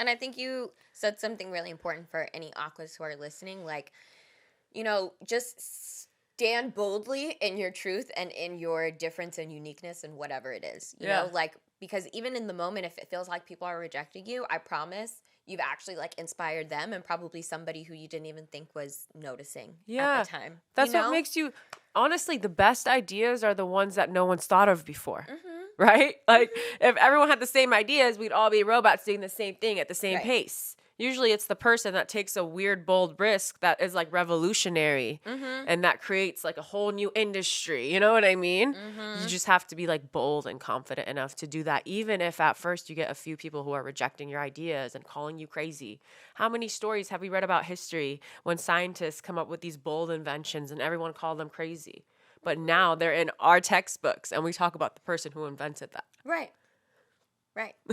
And I think you said something really important for any Aquas who are listening. Like, just stand boldly in your truth and in your difference and uniqueness and whatever it is. You know, like, because even in the moment, if it feels like people are rejecting you, I promise you've actually like inspired them and probably somebody who you didn't even think was noticing at the time. That's what makes you, honestly, the best ideas are the ones that no one's thought of before. Right? Like, if everyone had the same ideas, we'd all be robots doing the same thing at the same pace. Usually it's the person that takes a weird, bold risk that is like revolutionary and that creates like a whole new industry. You know what I mean? You just have to be like bold and confident enough to do that, even if at first you get a few people who are rejecting your ideas and calling you crazy. How many stories have we read about history when scientists come up with these bold inventions and everyone called them crazy? But now they're in our textbooks and we talk about the person who invented that. Right.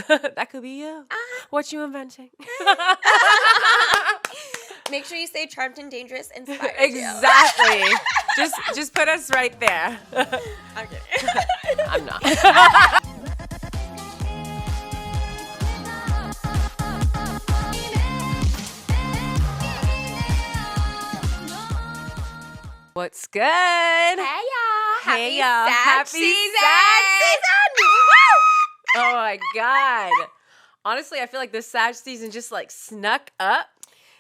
That could be you. What you inventing? Make sure you say charmed and dangerous inspired exactly. just put us right there. Okay. I'm not. What's good? Hey y'all. Hey y'all. Happy season. Oh my God. Honestly, I feel like this Sag season just like snuck up.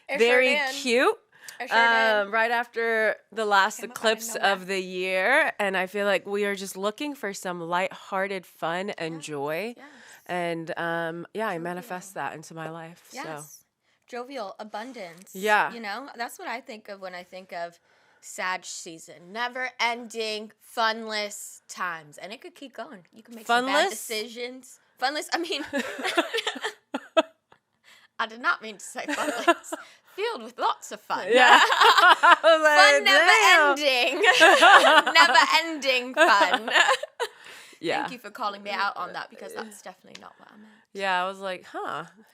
Very cute. Right after the last eclipse of the year. And I feel like we are just looking for some lighthearted fun and joy. Yes. And I manifest that into my life. Yes. So. Jovial, abundance. Yeah. You know, that's what I think of when I think of Sag season. Never ending, funless times. And it could keep going. You can make some bad decisions. Funless, I mean, I did not mean to say funless. Filled with lots of fun. Yeah. Fun never ending. Never ending fun. Yeah. Thank you for calling me out on that because that's definitely not what I meant. Yeah, I was like,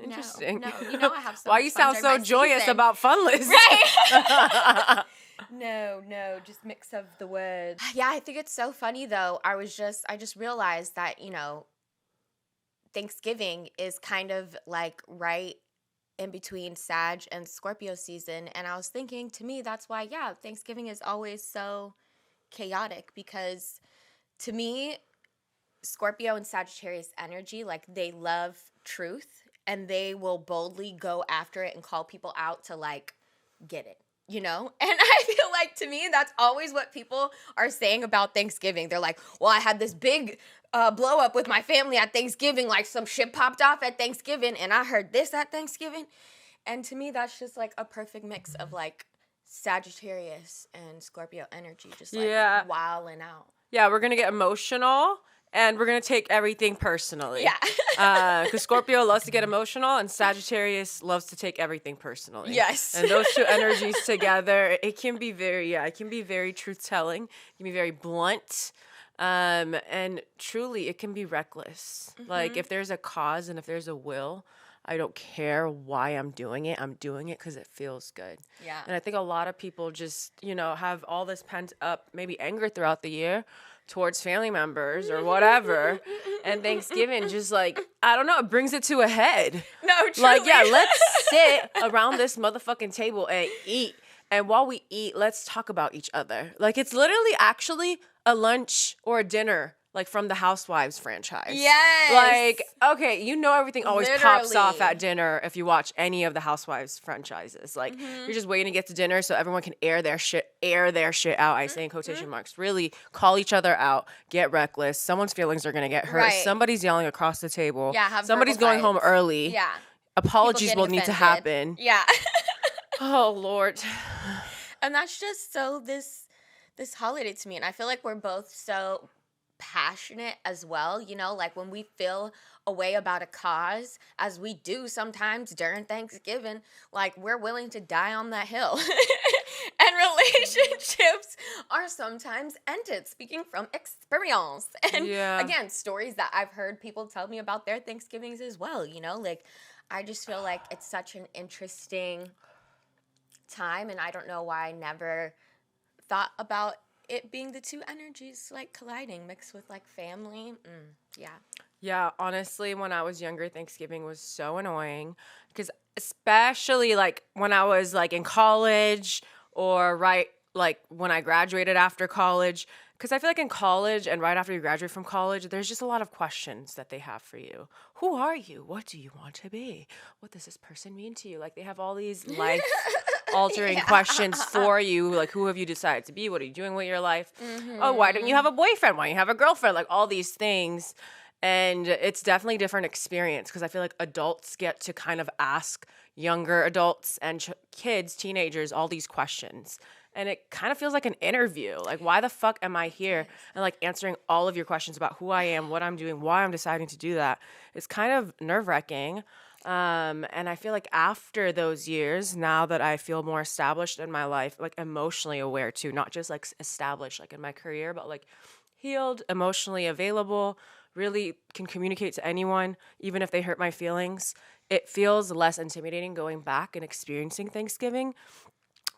interesting. No, you know I have so Why much you fun sound so during my joyous season. about funless? Right. No, just mix of the words. Yeah, I think it's so funny though. I just realized that, Thanksgiving is kind of like right in between Sag and Scorpio season. And I was thinking, to me, that's why, Thanksgiving is always so chaotic because to me, Scorpio and Sagittarius energy, like they love truth and they will boldly go after it and call people out to like get it. And I feel like to me, that's always what people are saying about Thanksgiving. They're like, well, I had this big blow up with my family at Thanksgiving, like some shit popped off at Thanksgiving and I heard this at Thanksgiving. And to me, that's just like a perfect mix of like Sagittarius and Scorpio energy, just like wilding out. Yeah, we're going to get emotional. And we're going to take everything personally. Yeah. Because Scorpio loves to get emotional and Sagittarius loves to take everything personally. Yes. And those two energies together, it can be very truth-telling. It can be very blunt. And truly, it can be reckless. Mm-hmm. Like, if there's a cause and if there's a will, I don't care why I'm doing it. I'm doing it because it feels good. Yeah. And I think a lot of people just, have all this pent up, maybe anger throughout the year towards family members or whatever. And Thanksgiving just like, I don't know, it brings it to a head. No, truly. Like, let's sit around this motherfucking table and eat. And while we eat, let's talk about each other. Like, it's literally actually a lunch or a dinner, like from the Housewives franchise. Yes. Like, okay, everything always pops off at dinner if you watch any of the Housewives franchises. Like, you're just waiting to get to dinner so everyone can air their shit out. I say in quotation marks. Really call each other out, get reckless. Someone's feelings are going to get hurt. Right. Somebody's yelling across the table. Yeah, somebody's going home early. Yeah. Apologies will need to happen. Yeah. Oh, Lord. And that's just so this holiday to me. And I feel like we're both so passionate as well, like when we feel a way about a cause, as we do sometimes during Thanksgiving, like we're willing to die on that hill. And relationships are sometimes ended, speaking from experience. And again, stories that I've heard people tell me about their Thanksgivings as well, like I just feel like it's such an interesting time, and I don't know why I never thought about it being the two energies like colliding, mixed with like family. Yeah, honestly, when I was younger, Thanksgiving was so annoying because especially like when I was like in college or right like when I graduated after college, because I feel like in college and right after you graduate from college, there's just a lot of questions that they have for you. Who are you? What do you want to be? What does this person mean to you? Like they have all these life altering questions for you. Like, who have you decided to be? What are you doing with your life? Oh, why don't you have a boyfriend? Why don't you have a girlfriend? Like all these things. And it's definitely a different experience because I feel like adults get to kind of ask younger adults and kids, teenagers, all these questions. And it kind of feels like an interview. Like, why the fuck am I here? And like answering all of your questions about who I am, what I'm doing, why I'm deciding to do that. It's kind of nerve-wracking. And I feel like after those years, now that I feel more established in my life, like emotionally aware too, not just like established like in my career, but like healed, emotionally available, really can communicate to anyone, even if they hurt my feelings. It feels less intimidating going back and experiencing Thanksgiving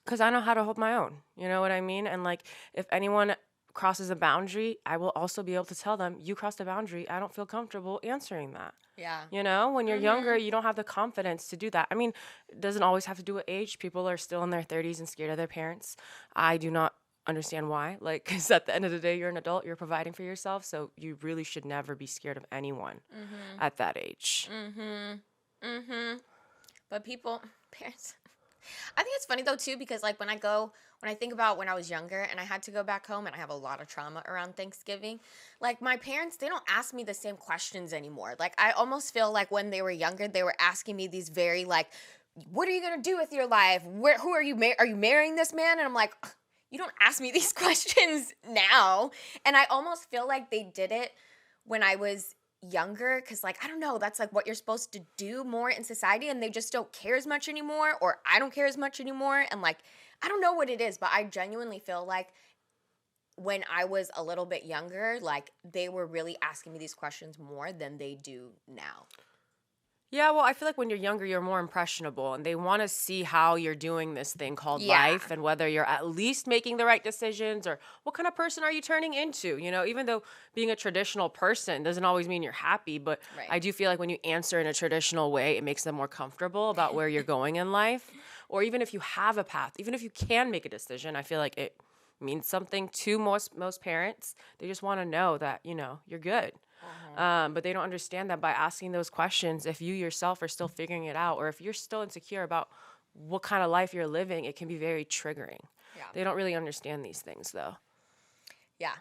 because I know how to hold my own. You know what I mean? And like, if anyone crosses a boundary, I will also be able to tell them, you crossed a boundary. I don't feel comfortable answering that. Yeah. You know, when you're younger, you don't have the confidence to do that. I mean, it doesn't always have to do with age. People are still in their 30s and scared of their parents. I do not understand why. Like, because at the end of the day, you're an adult, you're providing for yourself, so you really should never be scared of anyone at that age. But parents, I think it's funny though too because like when I think about when I was younger and I had to go back home and I have a lot of trauma around Thanksgiving, like my parents, they don't ask me the same questions anymore. Like I almost feel like when they were younger, they were asking me these very like, what are you gonna do with your life? Who are you? Are you marrying this man? And I'm like, you don't ask me these questions now. And I almost feel like they did it when I was younger because like I don't know, that's like what you're supposed to do more in society, and they just don't care as much anymore, or I don't care as much anymore. And like I don't know what it is, but I genuinely feel like when I was a little bit younger, like they were really asking me these questions more than they do now. Yeah, well, I feel like when you're younger, you're more impressionable and they want to see how you're doing this thing called life and whether you're at least making the right decisions or what kind of person are you turning into. You know, even though being a traditional person doesn't always mean you're happy, but I do feel like when you answer in a traditional way, it makes them more comfortable about where you're going in life. Or even if you have a path, even if you can make a decision, I feel like it means something to most parents. They just want to know that, you know, you're good. But they don't understand that by asking those questions, if you yourself are still figuring it out, or if you're still insecure about what kind of life you're living, it can be very triggering. Yeah. They don't really understand these things, though. Yeah.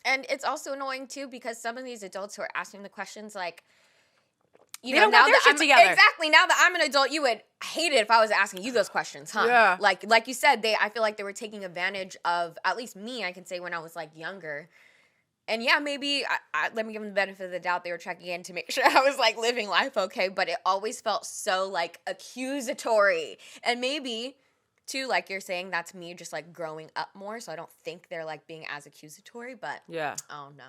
And it's also annoying, too, because some of these adults who are asking the questions, like, you know, don't got their shit together. Exactly. Now that I'm an adult, you would hate it if I was asking you those questions, huh? Yeah. Like you said, I feel like they were taking advantage of, at least me, I can say when I was, like, younger. And yeah, maybe, let me give them the benefit of the doubt. They were checking in to make sure I was, like, living life okay. But it always felt so, like, accusatory. And maybe, too, like you're saying, that's me just, like, growing up more. So I don't think they're, like, being as accusatory. But, yeah. Oh, no.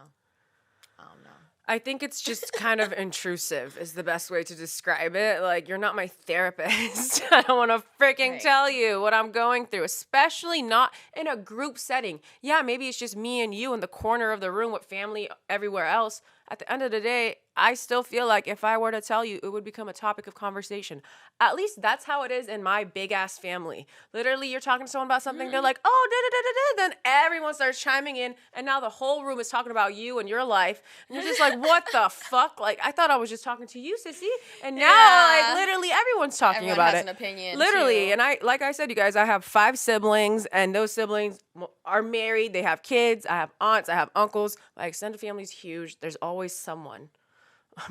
I think it's just kind of intrusive is the best way to describe it. Like, you're not my therapist. I don't want to freaking tell you what I'm going through, especially not in a group setting. Yeah, maybe it's just me and you in the corner of the room with family everywhere else. At the end of the day, I still feel like if I were to tell you, it would become a topic of conversation. At least that's how it is in my big-ass family. Literally, you're talking to someone about something, they're like, oh, da-da-da-da-da, then everyone starts chiming in, and now the whole room is talking about you and your life. And you're just like, what the fuck? Like, I thought I was just talking to you, sissy. And now, like, literally everyone's talking about it. Everyone has an opinion, literally, too. And like I said, you guys, I have 5 siblings, and those siblings are married. They have kids. I have aunts. I have uncles. My extended family's huge. There's always someone.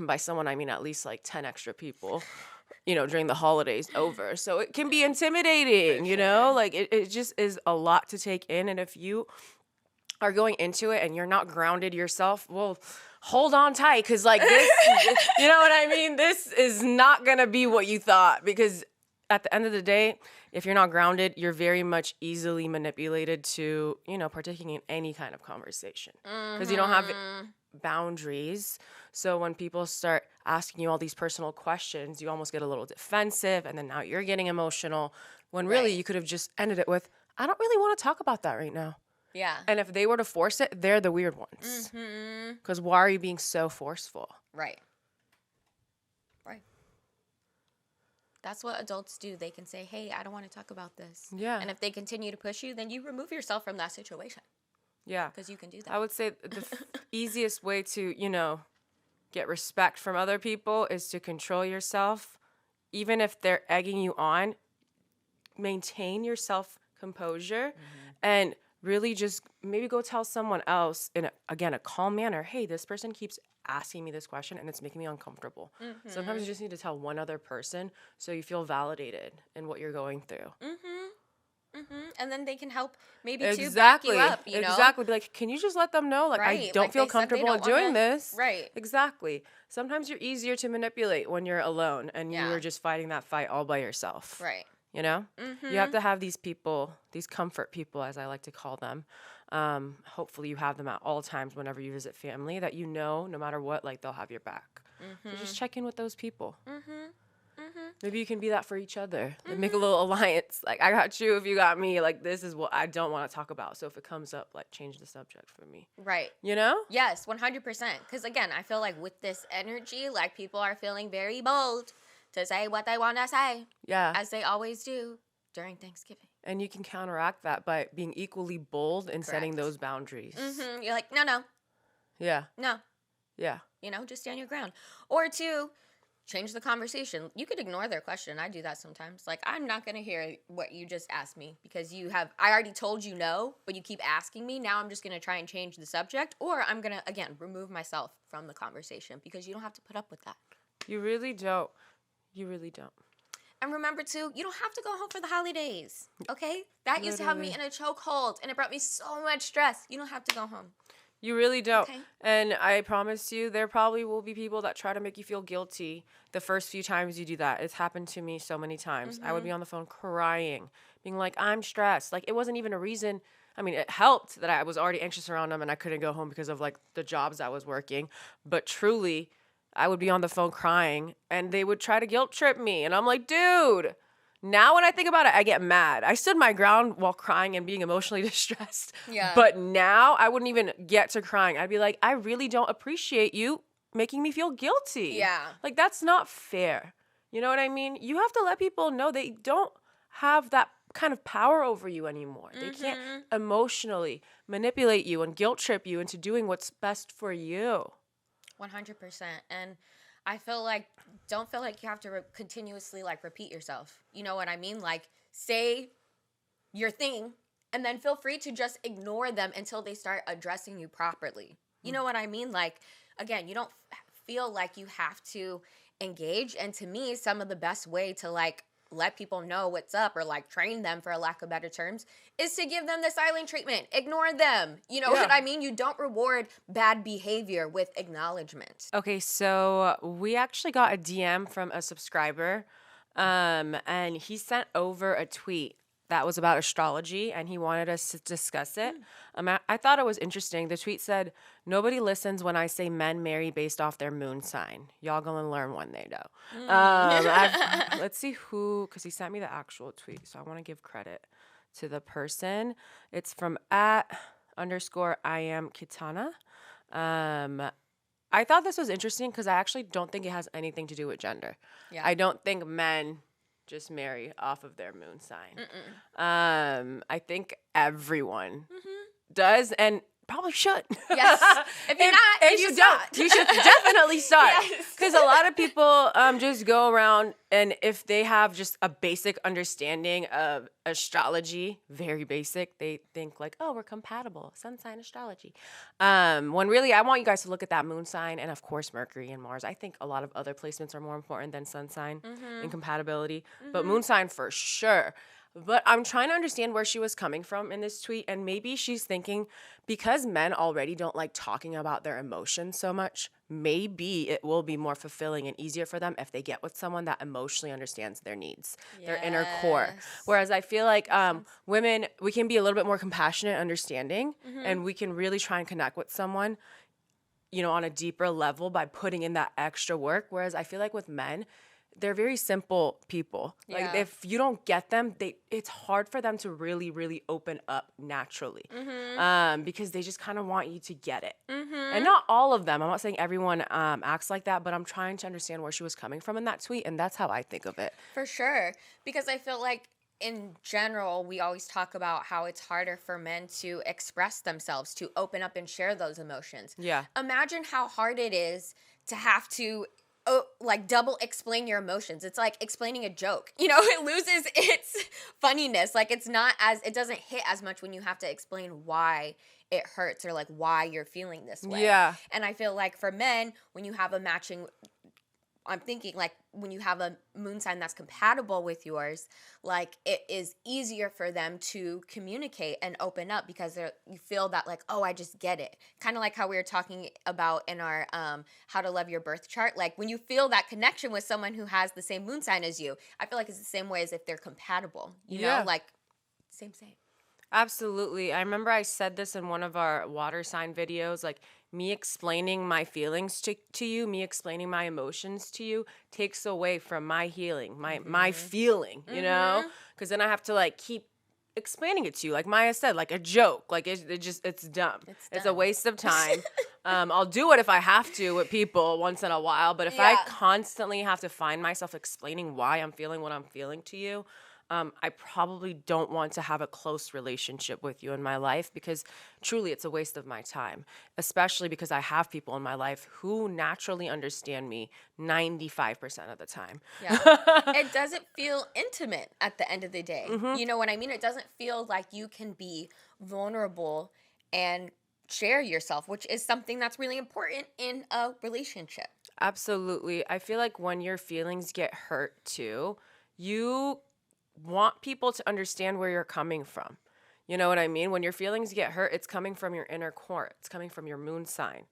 By someone, I mean at least like 10 extra people, you know, during the holidays over. So it can be intimidating, you know, like it just is a lot to take in. And if you are going into it and you're not grounded yourself, well, hold on tight. Cause like this, you know what I mean? This is not going to be what you thought, because at the end of the day, if you're not grounded, you're very much easily manipulated to, you know, partaking in any kind of conversation because you don't have boundaries. So when people start asking you all these personal questions, you almost get a little defensive, and then now you're getting emotional when really you could have just ended it with, I don't really want to talk about that right now. Yeah. And if they were to force it, they're the weird ones. Because why are you being so forceful? Right. Right. That's what adults do. They can say, hey, I don't want to talk about this. Yeah. And if they continue to push you, then you remove yourself from that situation. Yeah. Because you can do that. I would say the easiest way to, you know, get respect from other people is to control yourself. Even if they're egging you on, maintain your self-composure and really just maybe go tell someone else in, a calm manner, hey, this person keeps asking me this question and it's making me uncomfortable. Sometimes you just need to tell one other person so you feel validated in what you're going through. And then they can help maybe Exactly. to back you up, you know? Exactly. Be like, can you just let them know? Like, I don't feel comfortable in doing this. Right. Exactly. Sometimes you're easier to manipulate when you're alone and you are just fighting that fight all by yourself. Right. You know? You have to have these people, these comfort people, as I like to call them. Hopefully you have them at all times whenever you visit family that you know, no matter what, like, they'll have your back. So just check in with those people. Maybe you can be that for each other. Like, make a little alliance. Like, I got you if you got me. Like, this is what I don't want to talk about. So if it comes up, like, change the subject for me. Right. You know? Yes, 100%. Because, again, I feel like with this energy, like, people are feeling very bold to say what they want to say. Yeah. As they always do during Thanksgiving. And you can counteract that by being equally bold and setting those boundaries. You're like, no. Yeah. No. Yeah. You know, just stand your ground. Or two, change the conversation. You could ignore their question. I do that sometimes. Like, I'm not going to hear what you just asked me because I already told you no, but you keep asking me. Now I'm just going to try and change the subject. Or I'm going to, again, remove myself from the conversation because you don't have to put up with that. You really don't. You really don't. And remember, too, you don't have to go home for the holidays, okay? That used to have me in a chokehold, and it brought me so much stress. You don't have to go home. You really don't. Okay. And I promise you, there probably will be people that try to make you feel guilty the first few times you do that. It's happened to me so many times. I would be on the phone crying, being like, I'm stressed. Like, it wasn't even a reason. I mean, it helped that I was already anxious around them and I couldn't go home because of, like, the jobs I was working. But truly, I would be on the phone crying and they would try to guilt trip me. And I'm like, dude, now when I think about it, I get mad. I stood my ground while crying and being emotionally distressed. Yeah. But now I wouldn't even get to crying. I'd be like, I really don't appreciate you making me feel guilty. Yeah. Like, that's not fair. You know what I mean? You have to let people know they don't have that kind of power over you anymore. They can't emotionally manipulate you and guilt trip you into doing what's best for you. 100%. And I feel like, don't feel like you have to continuously, like, repeat yourself. You know what I mean? Like, say your thing and then feel free to just ignore them until they start addressing you properly. You know what I mean? Like, again, you don't feel like you have to engage. And to me, some of the best way to, like, let people know what's up or, like, train them, for a lack of better terms, is to give them the silent treatment. Ignore them. You know what I mean? You don't reward bad behavior with acknowledgement. Okay, so we actually got a DM from a subscriber, and he sent over a tweet that was about astrology, and he wanted us to discuss it. I thought it was interesting. The tweet said, nobody listens when I say men marry based off their moon sign. Y'all gonna learn one day, though. Let's see who, because he sent me the actual tweet, so I want to give credit to the person. It's from @_IamKitana. I thought this was interesting because I actually don't think it has anything to do with gender. Yeah. I don't think men just marry off of their moon sign. I think everyone does and probably should. Yes. If you're not, if you don't, you should definitely start. Because a lot of people just go around, and if they have just a basic understanding of astrology, very basic, they think like, oh, we're compatible, sun sign astrology. When really, I want you guys to look at that moon sign and, of course, Mercury and Mars. I think a lot of other placements are more important than sun sign and compatibility, but moon sign for sure. But I'm trying to understand where she was coming from in this tweet, and maybe she's thinking because men already don't like talking about their emotions so much, maybe it will be more fulfilling and easier for them if they get with someone that emotionally understands their needs, their inner core. Whereas I feel like women, we can be a little bit more compassionate, understanding, and we can really try and connect with someone, you know, on a deeper level by putting in that extra work. Whereas I feel like with men, they're very simple people. Like Yeah. if you don't get them, it's hard for them to really, really open up naturally. Because they just kind of want you to get it. And not all of them. I'm not saying everyone acts like that, but I'm trying to understand where she was coming from in that tweet, and that's how I think of it. For sure. Because I feel like in general, we always talk about how it's harder for men to express themselves, to open up and share those emotions. Yeah. Imagine how hard it is to have to like double explain your emotions. It's like explaining a joke. You know, it loses its funniness. Like it doesn't hit as much when you have to explain why it hurts or like why you're feeling this way. Yeah. And I feel like for men, when you have a matching, I'm thinking like when you have a moon sign that's compatible with yours, like it is easier for them to communicate and open up because you feel that like, oh, I just get it. Kind of like how we were talking about in our How to Love Your Birth chart. Like when you feel that connection with someone who has the same moon sign as you, I feel like it's the same way as if they're compatible, you know, like same. Absolutely. I remember I said this in one of our water sign videos, like me explaining my feelings to you, me explaining my emotions to you takes away from my healing, my feeling, you know? Because then I have to like keep explaining it to you. Like Maya said, like a joke. Like it's dumb. It's a waste of time. I'll do it if I have to with people once in a while, but if I constantly have to find myself explaining why I'm feeling what I'm feeling to you, I probably don't want to have a close relationship with you in my life because truly it's a waste of my time, especially because I have people in my life who naturally understand me 95% of the time. Yeah. It doesn't feel intimate at the end of the day. You know what I mean? It doesn't feel like you can be vulnerable and share yourself, which is something that's really important in a relationship. Absolutely. I feel like when your feelings get hurt too, you want people to understand where you're coming from. You know what I mean? When your feelings get hurt, it's coming from your inner core. It's coming from your moon sign.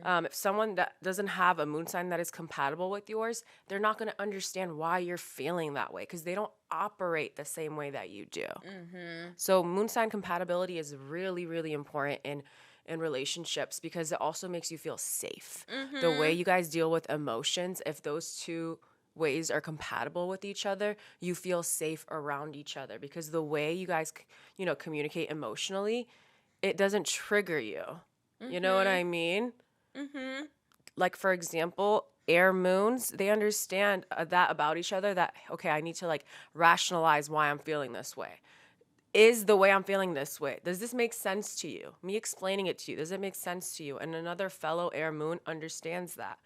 If someone that doesn't have a moon sign that is compatible with yours, they're not going to understand why you're feeling that way because they don't operate the same way that you do. So moon sign compatibility is really, really important in relationships because it also makes you feel safe. The way you guys deal with emotions, if those two ways are compatible with each other, you feel safe around each other because the way you guys, communicate emotionally, it doesn't trigger you. You know what I mean? Like, for example, air moons, they understand that about each other that, okay, I need to like rationalize why I'm feeling this way. Is the way I'm feeling this way? Does this make sense to you? Me explaining it to you, does it make sense to you? And another fellow air moon understands that.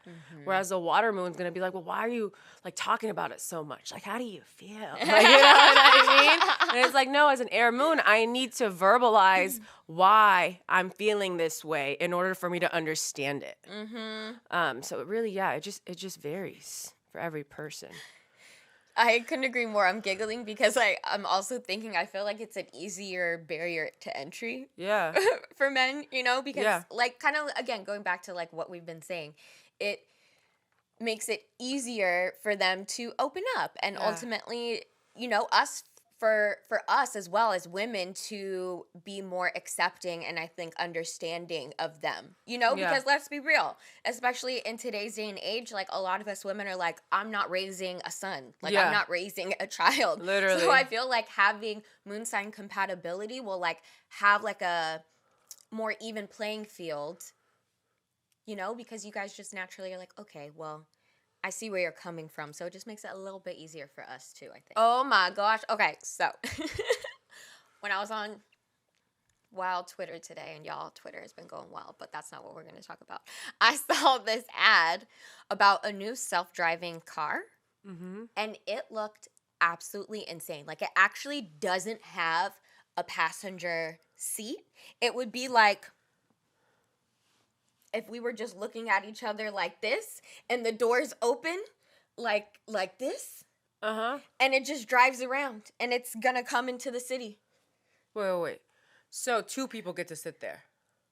Whereas a water moon's gonna be like, well, why are you like talking about it so much? Like, how do you feel? Like, you know what I mean? And it's like, no, as an air moon, I need to verbalize why I'm feeling this way in order for me to understand it. So it really, it just varies for every person. I couldn't agree more. I'm giggling because I'm also thinking I feel like it's an easier barrier to entry for men, because like kind of, again, going back to like what we've been saying, it makes it easier for them to open up and ultimately, for us as well as women to be more accepting and I think understanding of them, because let's be real, especially in today's day and age, like a lot of us women are like, I'm not raising a son, like I'm not raising a child. Literally. So I feel like having moon sign compatibility will like have like a more even playing field, because you guys just naturally are like, okay, well, I see where you're coming from, so it just makes it a little bit easier for us too, I think. Oh my gosh. Okay, so when I was on wild Twitter today, and y'all, Twitter has been going wild, but that's not what we're going to talk about. I saw this ad about a new self-driving car, and it looked absolutely insane. Like, it actually doesn't have a passenger seat. It would be like if we were just looking at each other like this and the doors open like this. And it just drives around and it's gonna come into the city. Wait. So 2 people get to sit there?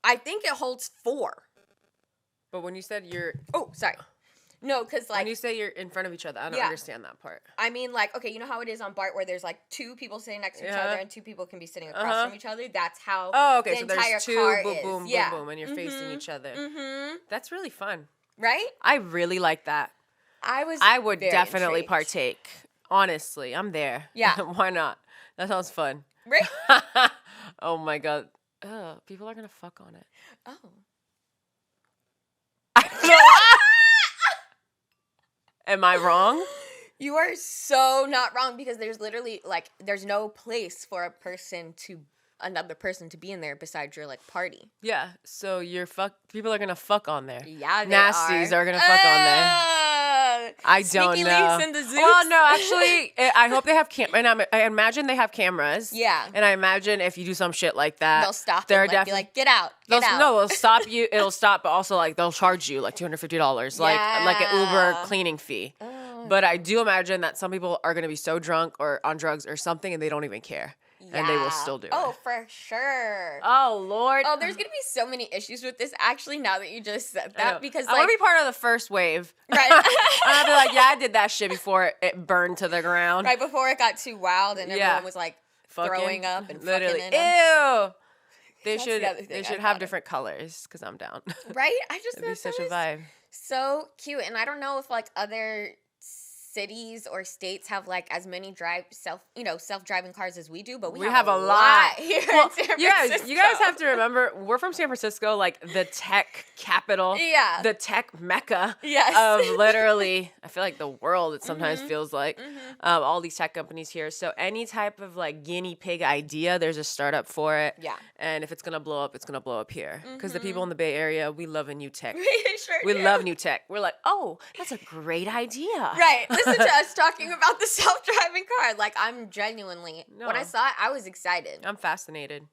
I think it holds 4. But when you said you're... Oh, sorry. No, because like... When you say you're in front of each other, I don't understand that part. I mean, like, okay, you know how it is on BART where there's like 2 people sitting next to each other and 2 people can be sitting across from each other? That's how the so entire there's 2, car boom, is. boom, boom, and you're facing each other. That's really fun. Right? I really like that. I would very definitely intrigued. partake. Honestly, I'm there. Yeah. Why not? That sounds fun. Right? Oh my god. Ugh, people are gonna fuck on it. Oh. Am I wrong? You are so not wrong, because there's literally like there's no place for another person to be in there besides your like party. Yeah. So people are gonna fuck on there. Yeah, they Nasties are gonna fuck on there. I don't Sneaky know. links in the Zooks. Well, no, actually, I hope they have I imagine they have cameras. Yeah. And I imagine if you do some shit like that, They'll stop they're and be like, get out. No, they'll stop you. It'll stop, but also like they'll charge you like $250, like an Uber cleaning fee. Oh. But I do imagine that some people are gonna be so drunk or on drugs or something, and they don't even care, and they will still do it. Oh, for sure. Oh Lord. Oh, there's gonna be so many issues with this. Actually, now that you just said that, because I want to be part of the first wave. Right. I'll be like, yeah, I did that shit before it burned to the ground. Right before it got too wild and everyone was like throwing up and literally. fucking in them. Ew. They should have different colors, because I'm down. Right? I just It'd be such a vibe. So cute. And I don't know if like other cities or states have like as many self-driving cars as we do, but we have a lot here in San Francisco. You guys have to remember, we're from San Francisco, like the tech capital, the tech mecca of literally, I feel like the world, it sometimes feels like, all these tech companies here. So any type of like guinea pig idea, there's a startup for it. Yeah. And if it's going to blow up, it's going to blow up here. Because the people in the Bay Area, we love a new tech. We love new tech. We're like, oh, that's a great idea. Right. Listen to us talking about the self-driving car. Like, I'm genuinely, when I saw it, I was excited. I'm fascinated.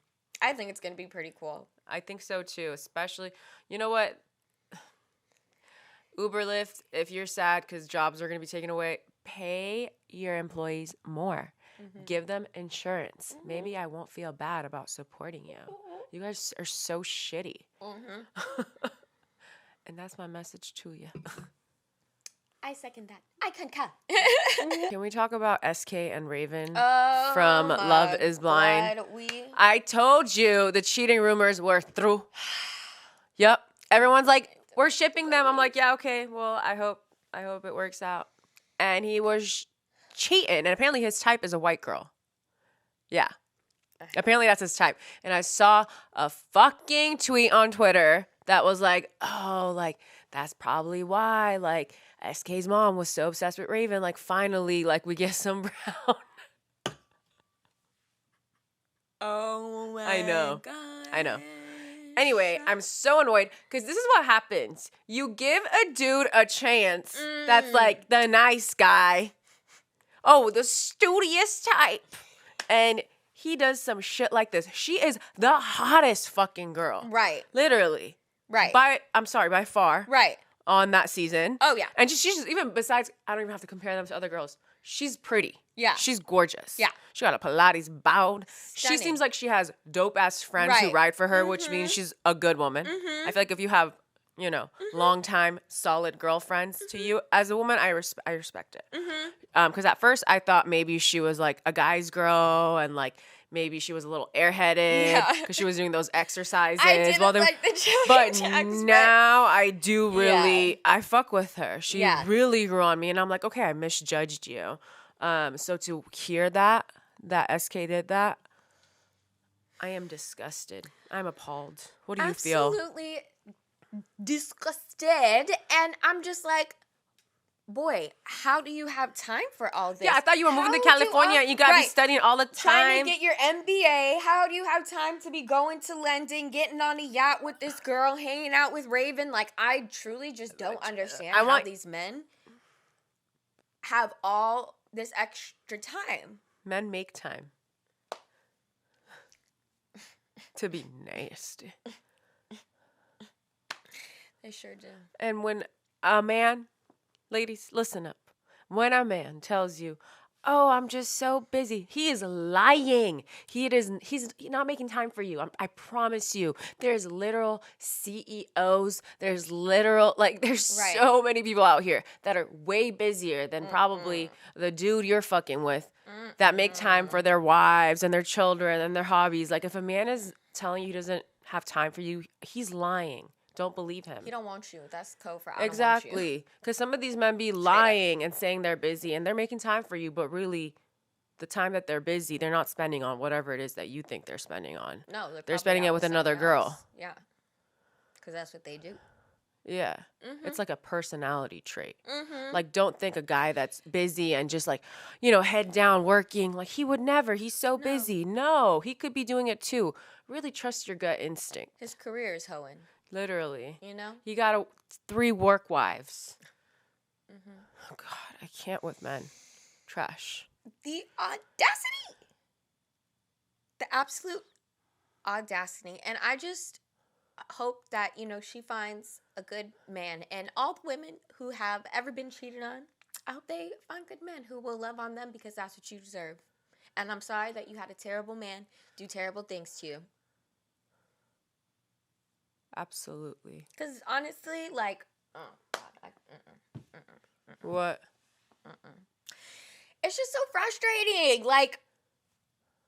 I think it's going to be pretty cool. I think so too, especially, you know what? Uber, Lyft, if you're sad because jobs are going to be taken away, pay your employees more. Give them insurance. Maybe I won't feel bad about supporting you. You guys are so shitty. And that's my message to you. I second that. I concur. Can we talk about SK and Raven from Love is Blind? I told you the cheating rumors were through. Yep. Everyone's like, we're shipping them. I'm like, yeah, okay. Well, I hope it works out. And he was cheating. And apparently his type is a white girl. Yeah. Apparently that's his type. And I saw a fucking tweet on Twitter that was like, oh, like, that's probably why, like, SK's mom was so obsessed with Raven. Like, finally, like, we get some brown. Oh, my God. I know. Anyway, I'm so annoyed because this is what happens. You give a dude a chance that's, like, the nice guy. Oh, the studious type. And he does some shit like this. She is the hottest fucking girl. Right. Literally. Right. By far. Right. On that season. Oh, yeah. And she's just, even besides, I don't even have to compare them to other girls. She's pretty. Yeah. She's gorgeous. Yeah. She got a Pilates bout. Stunning. She seems like she has dope-ass friends who ride for her, which means she's a good woman. I feel like if you have, you know, long-time, solid girlfriends to you, as a woman, I respect it. Because at first, I thought maybe she was, like, a guy's girl and, like, maybe she was a little airheaded because she was doing those exercises. I didn't like the but now I do really, I fuck with her. She really grew on me, and I'm like, okay, I misjudged you. So to hear that SK did that, I am disgusted. I'm appalled. What do you feel? Absolutely disgusted, and I'm just like, boy, how do you have time for all this? Yeah, I thought you were moving to California. You got to be studying all the time. Trying to get your MBA. How do you have time to be going to London, getting on a yacht with this girl, hanging out with Raven? Like, I truly just don't understand how these men have all this extra time. Men make time to be nasty. They sure do. And when a man... Ladies, listen up. When a man tells you, oh, I'm just so busy, he is lying. He's not making time for you. I promise you. There's literal CEOs. There's so many people out here that are way busier than probably the dude you're fucking with that make time for their wives and their children and their hobbies. Like, if a man is telling you he doesn't have time for you, he's lying. Don't believe him. He don't want you. That's code for I don't want you. Exactly. Because some of these men be lying and saying they're busy and they're making time for you, but really the time that they're busy, they're not spending on whatever it is that you think they're spending on. No, they're spending it with another girl. Else. Yeah. Because that's what they do. Yeah. It's like a personality trait. Like, don't think a guy that's busy and just like, you know, head down working, like he would never. He's so busy. No, he could be doing it too. Really trust your gut instinct. His career is hoeing. Literally. You know? You got 3 work wives. Oh, God, I can't with men. Trash. The audacity. The absolute audacity. And I just hope that, you know, she finds a good man. And all the women who have ever been cheated on, I hope they find good men who will love on them because that's what you deserve. And I'm sorry that you had a terrible man do terrible things to you. Absolutely. Because honestly, like, oh, God, What? It's just so frustrating. Like,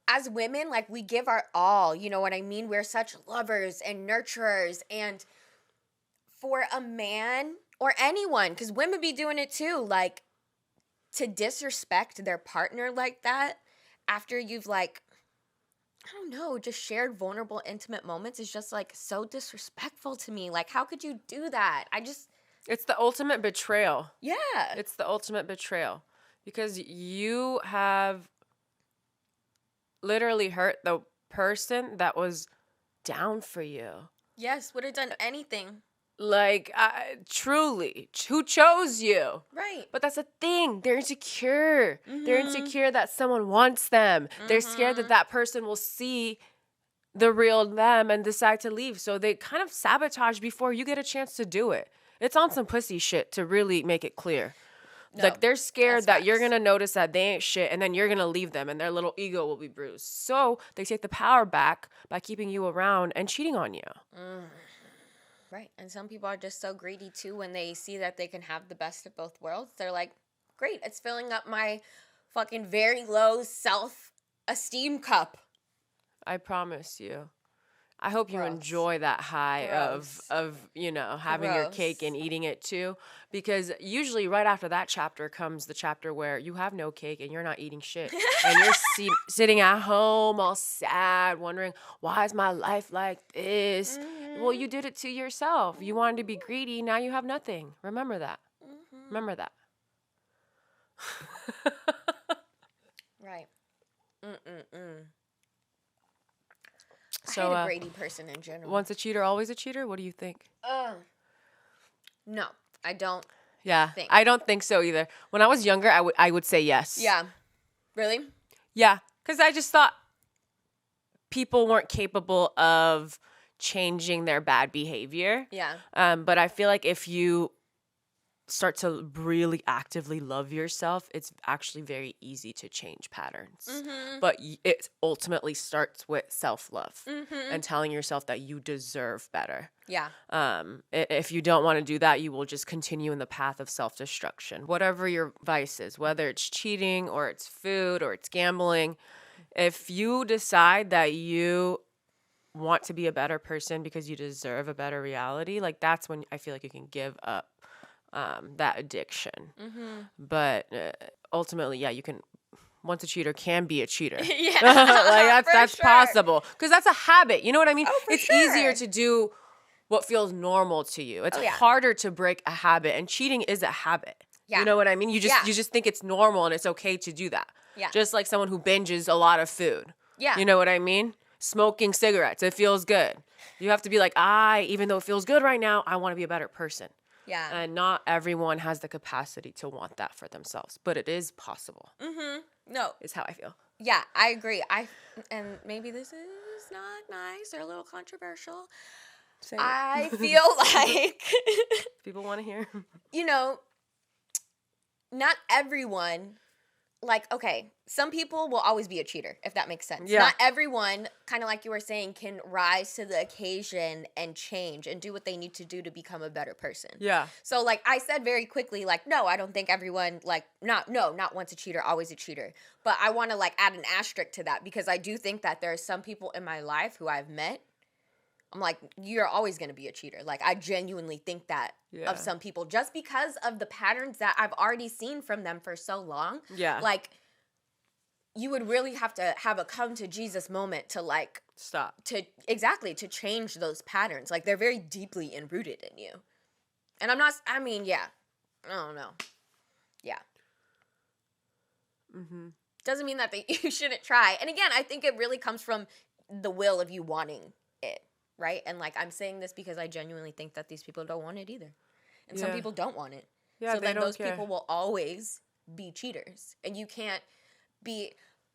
as women, like, we give our all, you know what I mean? We're such lovers and nurturers, and for a man or anyone, because women be doing it too, like, to disrespect their partner like that after you've, like, I don't know, just shared vulnerable, intimate moments is just, like, so disrespectful to me. Like, how could you do that? It's the ultimate betrayal. Yeah. It's the ultimate betrayal. Because you have literally hurt the person that was down for you. Yes, would have done anything. Like, truly, who chose you? Right. But that's the thing. They're insecure. They're insecure that someone wants them. They're scared that that person will see the real them and decide to leave. So they kind of sabotage before you get a chance to do it. It's on some pussy shit to really make it clear. No, like, they're scared that you're going to notice that they ain't shit and then you're going to leave them and their little ego will be bruised. So they take the power back by keeping you around and cheating on you. Right. And some people are just so greedy, too, when they see that they can have the best of both worlds. They're like, great, it's filling up my fucking very low self-esteem cup. I promise you. I hope you enjoy that high of you know, having your cake and eating it too. Because usually right after that chapter comes the chapter where you have no cake and you're not eating shit. And you're sitting at home all sad, wondering, why is my life like this? Well, you did it to yourself. You wanted to be greedy. Now you have nothing. Remember that. Remember that. Right. So, I hate a greedy person in general. Once a cheater, always a cheater? What do you think? No, I don't. Yeah, I don't think so either. When I was younger, I would say yes. Yeah. Really? Yeah, because I just thought people weren't capable of changing their bad behavior. Yeah. But I feel like if you start to really actively love yourself, it's actually very easy to change patterns. But it ultimately starts with self-love and telling yourself that you deserve better. Yeah. If you don't want to do that, you will just continue in the path of self-destruction. Whatever your vice is, whether it's cheating or it's food or it's gambling, if you decide that you want to be a better person because you deserve a better reality, like, that's when I feel like you can give up that addiction. But ultimately, yeah, you can. Once a cheater can be a cheater. Yeah, like that's possible because that's a habit. You know what I mean? Oh, it's easier to do what feels normal to you. It's harder to break a habit, and cheating is a habit. Yeah. You know what I mean? You just think it's normal and it's okay to do that. Yeah. Just like someone who binges a lot of food. Yeah. You know what I mean? Smoking cigarettes, it feels good. You have to be like, even though it feels good right now, I want to be a better person. Yeah. And not everyone has the capacity to want that for themselves, but it is possible. No. Is how I feel. Yeah, I agree. And maybe this is not nice or a little controversial. I feel like people want to hear. You know, not everyone, like, okay, some people will always be a cheater, if that makes sense. Yeah. Not everyone, kind of like you were saying, can rise to the occasion and change and do what they need to do to become a better person. Yeah. So, like, I said very quickly, like, no, I don't think everyone, like, not once a cheater, always a cheater. But I want to, like, add an asterisk to that because I do think that there are some people in my life who I've met I'm like, you're always going to be a cheater. Like, I genuinely think that of some people just because of the patterns that I've already seen from them for so long. Yeah. Like, you would really have to have a come to Jesus moment to like stop. To change those patterns. Like, they're very deeply enrooted in you. And I don't know. Yeah. Mm-hmm. Doesn't mean that you shouldn't try. And again, I think it really comes from the will of you wanting it, right? And like, I'm saying this because I genuinely think that these people don't want it either. And some people don't want it. Yeah, so then those care. people will always be cheaters. And you can't be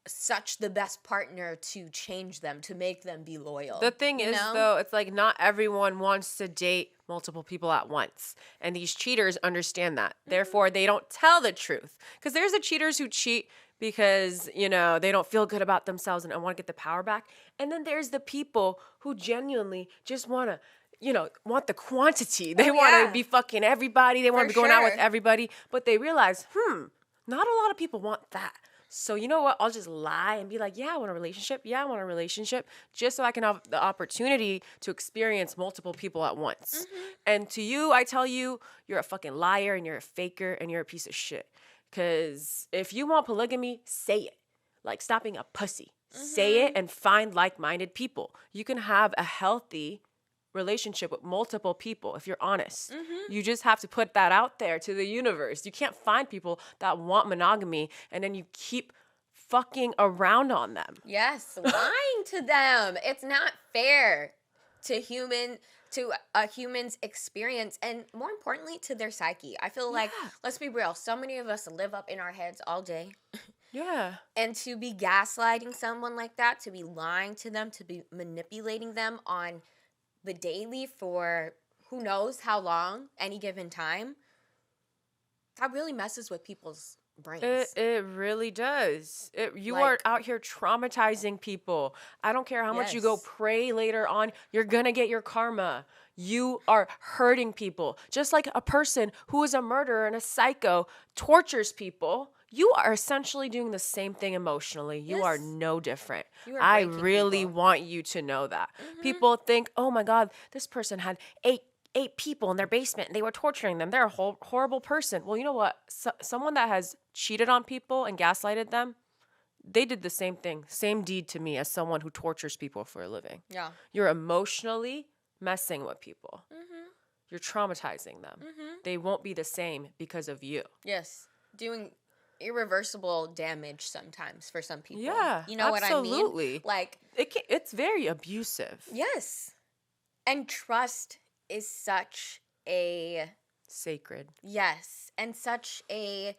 such the best partner to change them, to make them be loyal. The thing is, though, it's like not everyone wants to date multiple people at once. And these cheaters understand that. Mm-hmm. Therefore, they don't tell the truth. Because there's the cheaters who cheat because, they don't feel good about themselves and want to get the power back. And then there's the people who genuinely just want to, want the quantity. They want to be fucking everybody. They want to be going out with everybody. But they realize, not a lot of people want that. So you know what? I'll just lie and be like, yeah, I want a relationship. Yeah, I want a relationship. Just so I can have the opportunity to experience multiple people at once. Mm-hmm. And to you, I tell you, you're a fucking liar and you're a faker and you're a piece of shit. Because if you want polygamy, say it. Like, stop being a pussy. Mm-hmm. Say it and find like-minded people. You can have a healthy relationship with multiple people if you're honest. Mm-hmm. You just have to put that out there to the universe. You can't find people that want monogamy and then you keep fucking around on them. Yes, lying to them. It's not fair to a human's experience and more importantly to their psyche. I feel like, let's be real, so many of us live up in our heads all day. Yeah. And to be gaslighting someone like that, to be lying to them, to be manipulating them on the daily for who knows how long, any given time, that really messes with people's brains. It really does. You are out here traumatizing people. I don't care how much you go pray later on, you're going to get your karma. You are hurting people. Just like a person who is a murderer and a psycho tortures people, you are essentially doing the same thing emotionally. You are no different. I really want you to know that. Mm-hmm. People think, oh my God, this person had eight people in their basement and they were torturing them. They're a horrible person. Well, you know what? Someone that has cheated on people and gaslighted them, they did the same thing, same deed to me as someone who tortures people for a living. Yeah. You're emotionally messing with people. Mm-hmm. You're traumatizing them. Mm-hmm. They won't be the same because of you. Yes. Doing irreversible damage sometimes for some people. Yeah, you know what I mean? Absolutely. Like it's very abusive. Yes. And trust is such a sacred. Yes, and such a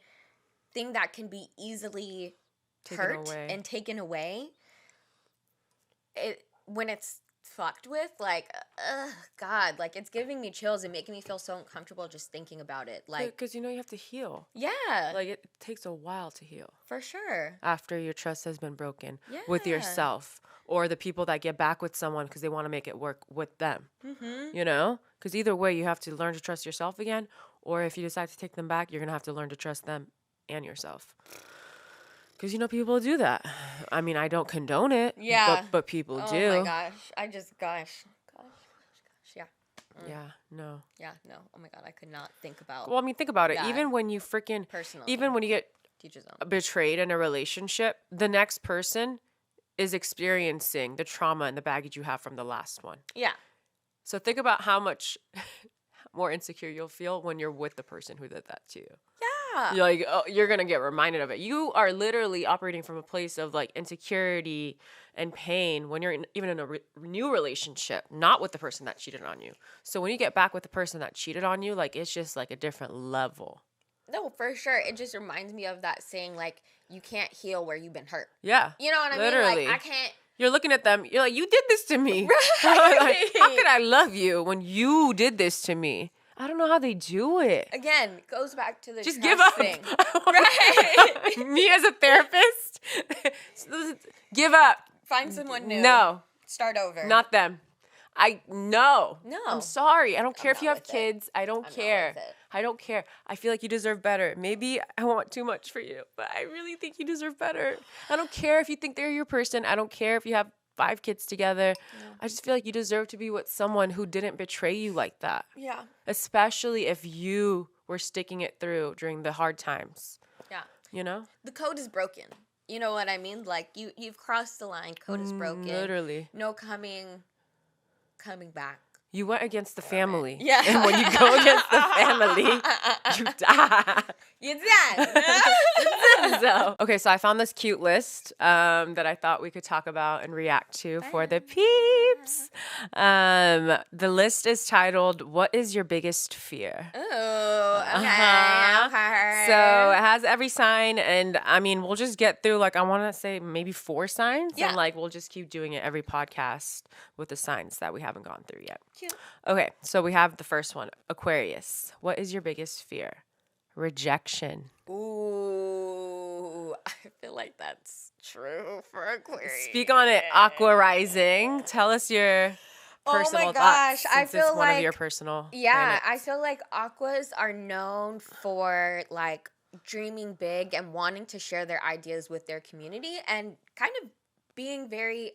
thing that can be easily hurt and taken away. When it's fucked with, like, God, like, it's giving me chills and making me feel so uncomfortable just thinking about it. Like, because you have to heal. Yeah. Like, it takes a while to heal. For sure. After your trust has been broken with yourself or the people that get back with someone because they want to make it work with them. Mm-hmm. Because either way, you have to learn to trust yourself again, or if you decide to take them back, you're going to have to learn to trust them and yourself. Because, people do that. I mean, I don't condone it. Yeah. But people do. Oh, my gosh. Gosh. Yeah. Yeah, no. Yeah, no. Oh, my God. I could not think about Well, I mean, think about it. Even when you even when you get betrayed in a relationship, the next person is experiencing the trauma and the baggage you have from the last one. Yeah. So think about how much more insecure you'll feel when you're with the person who did that to you. Yeah. You're like, you're going to get reminded of it. You are literally operating from a place of like insecurity and pain when you're even in a new relationship, not with the person that cheated on you. So when you get back with the person that cheated on you, like, it's just like a different level. No, for sure. It just reminds me of that saying, like, you can't heal where you've been hurt. Yeah. You know what I mean? Like, I can't. You're looking at them. You're like, you did this to me. Right. Like, how could I love you when you did this to me? I don't know how they do it. Again, it goes back to the just give up thing. Right. Me as a therapist, give up. Find someone new. No. Start over. Not them. No. I'm sorry. I don't care if you have kids. I don't care. I don't care. I feel like you deserve better. Maybe I want too much for you, but I really think you deserve better. I don't care if you think they're your person. I don't care if you have 5 kids together. Yeah. I just feel like you deserve to be with someone who didn't betray you like that. Yeah. Especially if you were sticking it through during the hard times. Yeah. You know? The code is broken. You know what I mean? Like you've crossed the line. Code is broken. Literally. No coming back. You went against the family. Yeah. And when you go against the family, you die. You dead. So, okay, so I found this cute list that I thought we could talk about and react to for the peeps. The list is titled, "What is your biggest fear?" Oh, okay. Okay. So it has every sign, and I mean, we'll just get through, like, I want to say maybe 4 signs, Yeah. and like we'll just keep doing it every podcast with the signs that we haven't gone through yet. Cute. Okay, so we have the first one, Aquarius. What is your biggest fear? Rejection. Ooh, I feel like that's true for Aquarius. Speak on it, Aqua Rising. Tell us your personal gosh, thoughts. I Since feel it's one of like- your personal Yeah, planets. I feel like Aquas are known for like dreaming big and wanting to share their ideas with their community and kind of being very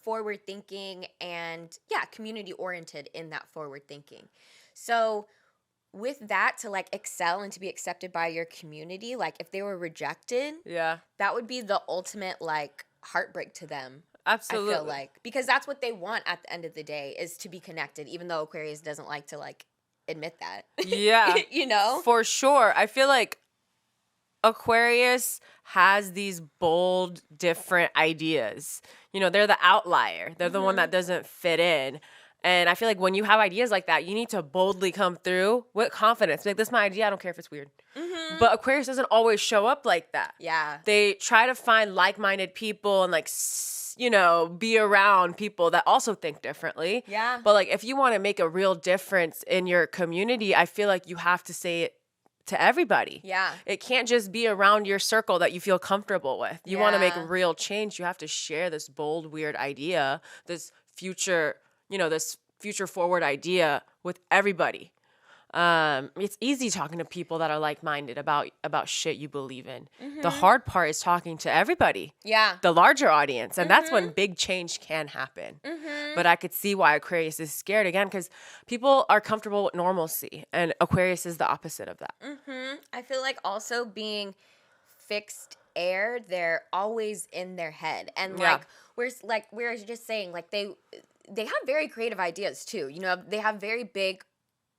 forward thinking and community oriented in that forward thinking. So with that, to like excel and to be accepted by your community, like if they were rejected, Yeah, that would be the ultimate like heartbreak to them. absolutely. I feel like, because that's what they want at the end of the day, is to be connected, even though Aquarius doesn't like to like admit that. Yeah. You know? For sure. I feel like Aquarius has these bold, different ideas. You know, they're the outlier. They're the one that doesn't fit in. And I feel like when you have ideas like that, you need to boldly come through with confidence. Like, this is my idea. I don't care if it's weird. But Aquarius doesn't always show up like that. Yeah. They try to find like-minded people and like, you know, be around people that also think differently. Yeah. But like, if you want to make a real difference in your community, I feel like you have to say it to everybody. Yeah. It can't just be around your circle that you feel comfortable with. You want to make Yeah. real change, you have to share this bold, weird idea, this future, this future forward idea with everybody. It's easy talking to people that are like-minded about shit you believe in. The hard part is talking to everybody, Yeah. the larger audience, and that's when big change can happen. But I could see why Aquarius is scared again, because people are comfortable with normalcy, and Aquarius is the opposite of that. I feel like also being fixed air, they're always in their head. And Yeah. like we're just saying, like they have very creative ideas too. You know, they have very big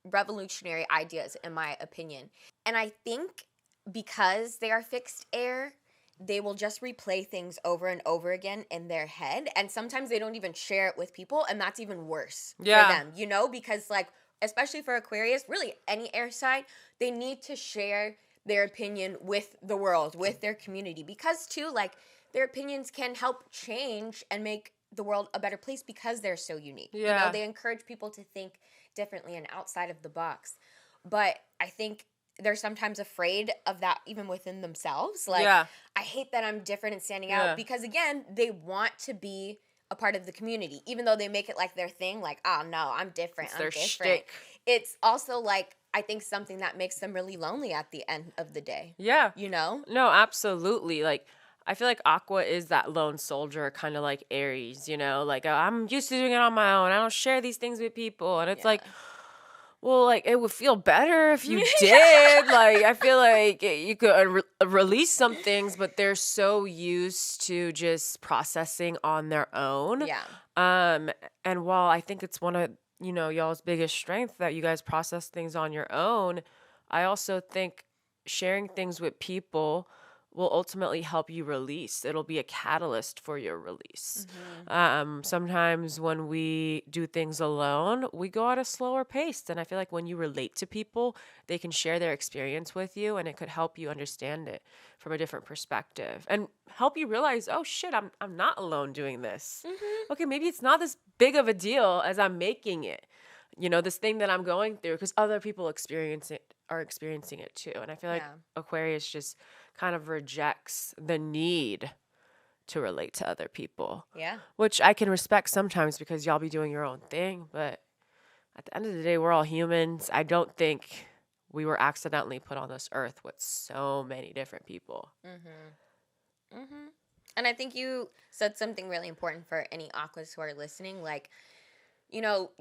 revolutionary ideas, in my opinion. And I think because they are fixed air, they will just replay things over and over again in their head. And sometimes they don't even share it with people. And that's even worse for them, you know, because like, especially for Aquarius, really any air sign, they need to share their opinion with the world, with their community. Because too, like, their opinions can help change and make the world a better place because they're so unique. You Yeah. know, they encourage people to think differently and outside of the box. But I think they're sometimes afraid of that even within themselves. Like, Yeah. I hate that I'm different and standing Yeah. out, because again, they want to be a part of the community, even though they make it like their thing, like, oh no, I'm different. It's I'm their different. shtick. It's also like, I think something that makes them really lonely at the end of the day. Yeah. You know? No, absolutely. Like, I feel like Aqua is that lone soldier, kind of like Aries, like, I'm used to doing it on my own. I don't share these things with people. And it's like, well, like, it would feel better if you did. Like, I feel like you could release some things, but they're so used to just processing on their own. Yeah. And while I think it's one of, y'all's biggest strength that you guys process things on your own, I also think sharing things with people will ultimately help you release. It'll be a catalyst for your release. Sometimes when we do things alone, we go at a slower pace. And I feel like when you relate to people, they can share their experience with you, and it could help you understand it from a different perspective and help you realize, oh shit, I'm not alone doing this. Okay, maybe it's not this big of a deal as I'm making it. This thing that I'm going through, because other people are experiencing it too. And I feel like Aquarius just kind of rejects the need to relate to other people. Yeah. Which I can respect sometimes, because y'all be doing your own thing. But at the end of the day, we're all humans. I don't think we were accidentally put on this earth with so many different people. And I think you said something really important for any Aquas who are listening. Like,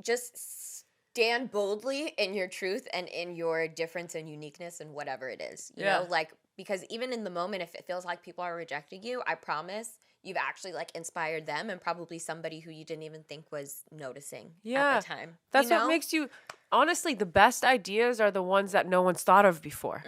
just stand boldly in your truth and in your difference and uniqueness and whatever it is. You know, like, because even in the moment, if it feels like people are rejecting you, I promise you've actually like inspired them and probably somebody who you didn't even think was noticing at the time. That's what makes you, honestly, the best ideas are the ones that no one's thought of before.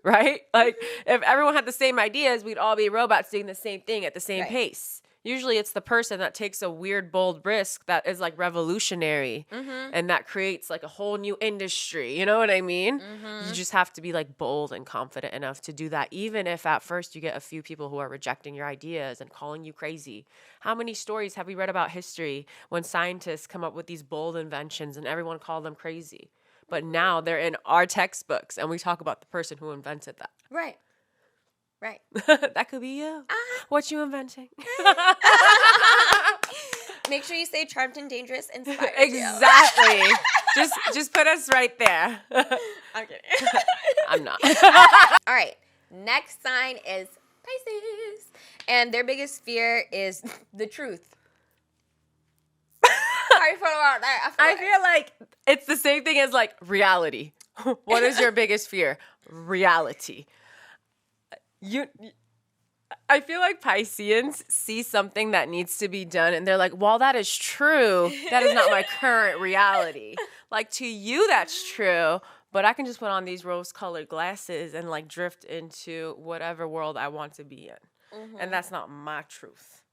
Right? Like, if everyone had the same ideas, we'd all be robots doing the same thing at the same pace. Usually it's the person that takes a weird, bold risk that is like revolutionary and that creates like a whole new industry. You know what I mean? You just have to be like bold and confident enough to do that, even if at first you get a few people who are rejecting your ideas and calling you crazy. How many stories have we read about history when scientists come up with these bold inventions and everyone called them crazy? But now they're in our textbooks and we talk about the person who invented that. Right. That could be you. What you inventing? Make sure you say CharmedanDangerous inspired Exactly. just put us right there. I'm kidding. I'm not. All right. Next sign is Pisces. And their biggest fear is the truth. How do you feel about that? I feel like it's the same thing as like reality. What is your biggest fear? Reality. I feel like Pisceans see something that needs to be done and they're like, while that is true, that is not my current reality. Like, to you, that's true, but I can just put on these rose-colored glasses and like drift into whatever world I want to be in. And that's not my truth.